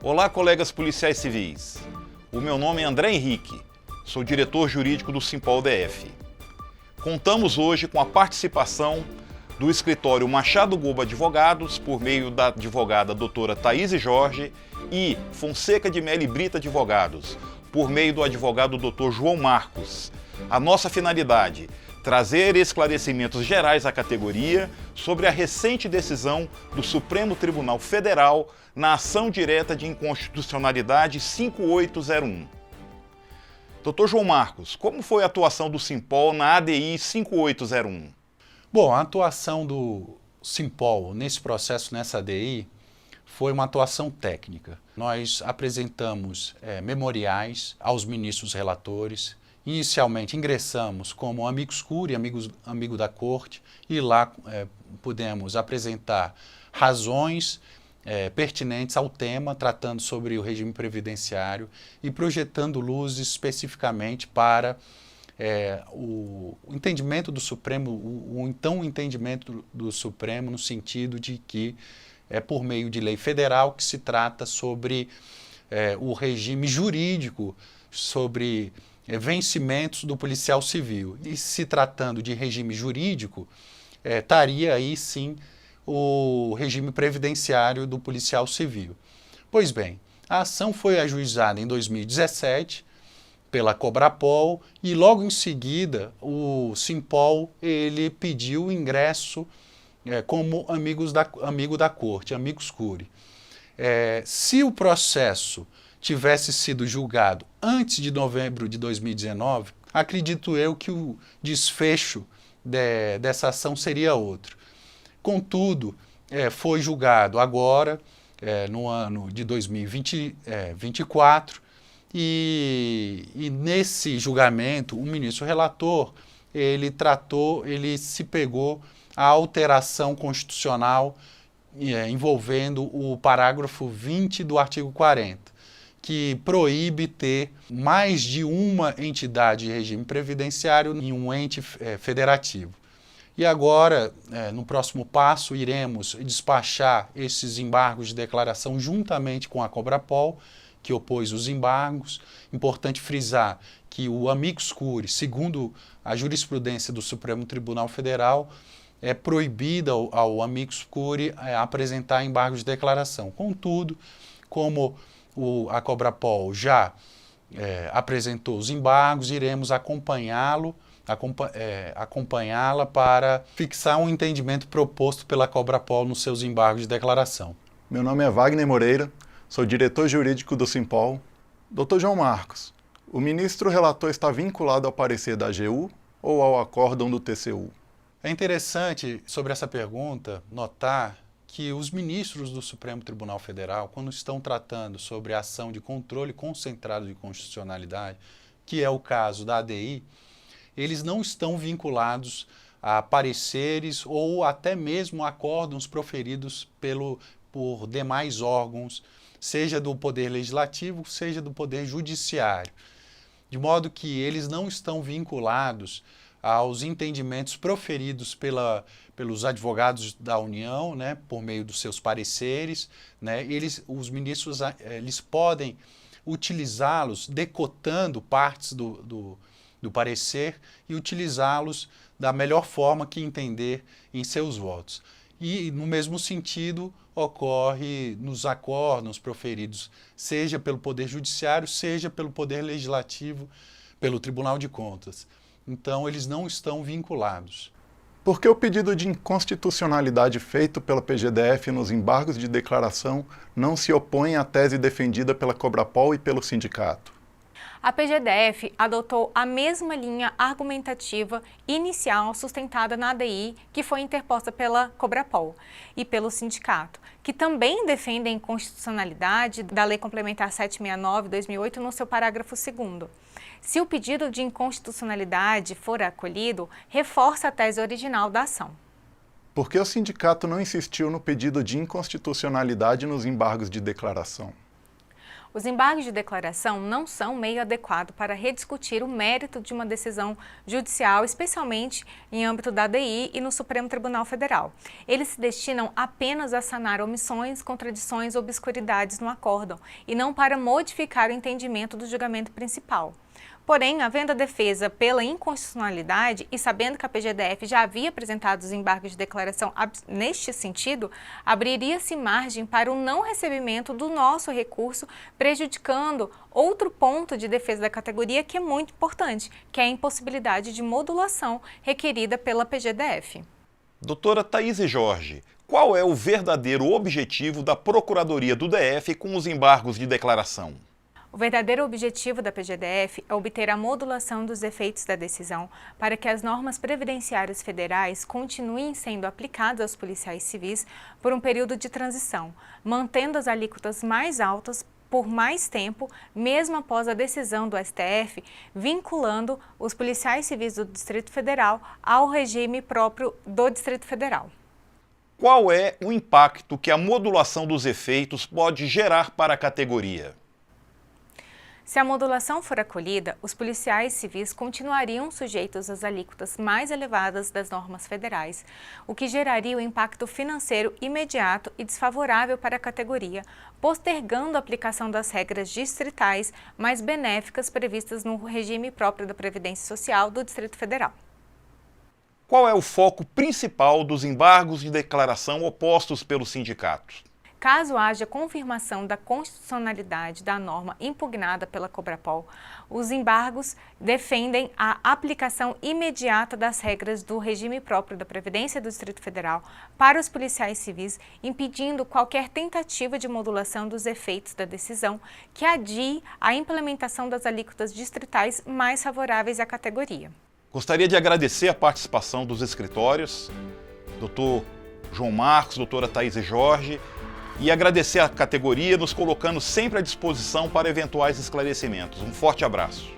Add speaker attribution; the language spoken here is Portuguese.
Speaker 1: Olá, colegas policiais civis. O meu nome é André Henrique, sou diretor jurídico do Simpol DF. Contamos hoje com a participação do escritório Machado Gobo Advogados, por meio da advogada doutora Thaíse Jorge, e Fonseca de Melo e Brito Advogados, por meio do advogado Dr. João Marcos. A nossa finalidade: trazer esclarecimentos gerais à categoria sobre a recente decisão do Supremo Tribunal Federal na ação direta de inconstitucionalidade 5801. Dr. João Marcos, como foi a atuação do Simpol na ADI 5801?
Speaker 2: Bom, a atuação do Simpol nesse processo, nessa ADI, foi uma atuação técnica. Nós apresentamos memoriais aos ministros relatores. Inicialmente ingressamos como amicus curiae, amigo da corte, e lá pudemos apresentar razões pertinentes ao tema, tratando sobre o regime previdenciário e projetando luzes especificamente para o entendimento do Supremo, o então entendimento do Supremo no sentido de que é por meio de lei federal que se trata sobre o regime jurídico, sobre vencimentos do policial civil. E se tratando de regime jurídico, estaria aí sim o regime previdenciário do policial civil. Pois bem, a ação foi ajuizada em 2017 pela Cobrapol e logo em seguida o Simpol ele pediu o ingresso como amigo da corte, amicus curiae. Se o processo tivesse sido julgado antes de novembro de 2019, acredito eu que o desfecho dessa ação seria outro. Contudo, foi julgado agora, no ano de 2024, e nesse julgamento o ministro relator, ele se pegou a alteração constitucional envolvendo o parágrafo 20 do artigo 40, que proíbe ter mais de uma entidade de regime previdenciário em um ente federativo. E agora, no próximo passo, iremos despachar esses embargos de declaração juntamente com a Cobrapol, que opôs os embargos. Importante frisar que o amicus curiae, segundo a jurisprudência do Supremo Tribunal Federal, é proibido ao amicus curiae apresentar embargos de declaração. Contudo, como a Cobrapol já apresentou os embargos, iremos acompanhá-la para fixar um entendimento proposto pela Cobrapol nos seus embargos de declaração.
Speaker 3: Meu nome é Wagner Moreira, sou diretor jurídico do Simpol. Dr. João Marcos, o ministro relator está vinculado ao parecer da AGU ou ao acórdão do TCU?
Speaker 2: É interessante, sobre essa pergunta, notar que os ministros do Supremo Tribunal Federal, quando estão tratando sobre a ação de controle concentrado de constitucionalidade, que é o caso da ADI, eles não estão vinculados a pareceres ou até mesmo a acórdãos proferidos por demais órgãos, seja do Poder Legislativo, seja do Poder Judiciário. De modo que eles não estão vinculados aos entendimentos proferidos pelos advogados da União, né, por meio dos seus pareceres, né, os ministros eles podem utilizá-los decotando partes do parecer e utilizá-los da melhor forma que entender em seus votos. E, no mesmo sentido, ocorre nos acórdãos proferidos, seja pelo Poder Judiciário, seja pelo Poder Legislativo, pelo Tribunal de Contas. Então, eles não estão vinculados.
Speaker 3: Por que o pedido de inconstitucionalidade feito pela PGDF nos embargos de declaração não se opõe à tese defendida pela Cobrapol e pelo sindicato?
Speaker 4: A PGDF adotou a mesma linha argumentativa inicial sustentada na ADI que foi interposta pela Cobrapol e pelo sindicato, que também defendem a inconstitucionalidade da Lei Complementar 769/2008 no seu parágrafo 2º. Se o pedido de inconstitucionalidade for acolhido, reforça a tese original da ação.
Speaker 3: Por que o sindicato não insistiu no pedido de inconstitucionalidade nos embargos de declaração?
Speaker 4: Os embargos de declaração não são meio adequado para rediscutir o mérito de uma decisão judicial, especialmente em âmbito da ADI e no Supremo Tribunal Federal. Eles se destinam apenas a sanar omissões, contradições ou obscuridades no acórdão e não para modificar o entendimento do julgamento principal. Porém, havendo a defesa pela inconstitucionalidade e sabendo que a PGDF já havia apresentado os embargos de declaração neste sentido, abriria-se margem para o não recebimento do nosso recurso, prejudicando outro ponto de defesa da categoria que é muito importante, que é a impossibilidade de modulação requerida pela PGDF.
Speaker 1: Doutora Thaís Jorge, qual é o verdadeiro objetivo da Procuradoria do DF com os embargos de declaração?
Speaker 4: O verdadeiro objetivo da PGDF é obter a modulação dos efeitos da decisão para que as normas previdenciárias federais continuem sendo aplicadas aos policiais civis por um período de transição, mantendo as alíquotas mais altas por mais tempo, mesmo após a decisão do STF, vinculando os policiais civis do Distrito Federal ao regime próprio do Distrito Federal.
Speaker 1: Qual é o impacto que a modulação dos efeitos pode gerar para a categoria?
Speaker 4: Se a modulação for acolhida, os policiais civis continuariam sujeitos às alíquotas mais elevadas das normas federais, o que geraria um impacto financeiro imediato e desfavorável para a categoria, postergando a aplicação das regras distritais mais benéficas previstas no regime próprio da Previdência Social do Distrito Federal.
Speaker 1: Qual é o foco principal dos embargos de declaração opostos pelos sindicatos?
Speaker 4: Caso haja confirmação da constitucionalidade da norma impugnada pela Cobrapol, os embargos defendem a aplicação imediata das regras do regime próprio da Previdência do Distrito Federal para os policiais civis, impedindo qualquer tentativa de modulação dos efeitos da decisão que adie a implementação das alíquotas distritais mais favoráveis à categoria.
Speaker 1: Gostaria de agradecer a participação dos escritórios, Dr. João Marcos, doutora Thaís Jorge, e agradecer a categoria, nos colocando sempre à disposição para eventuais esclarecimentos. Um forte abraço.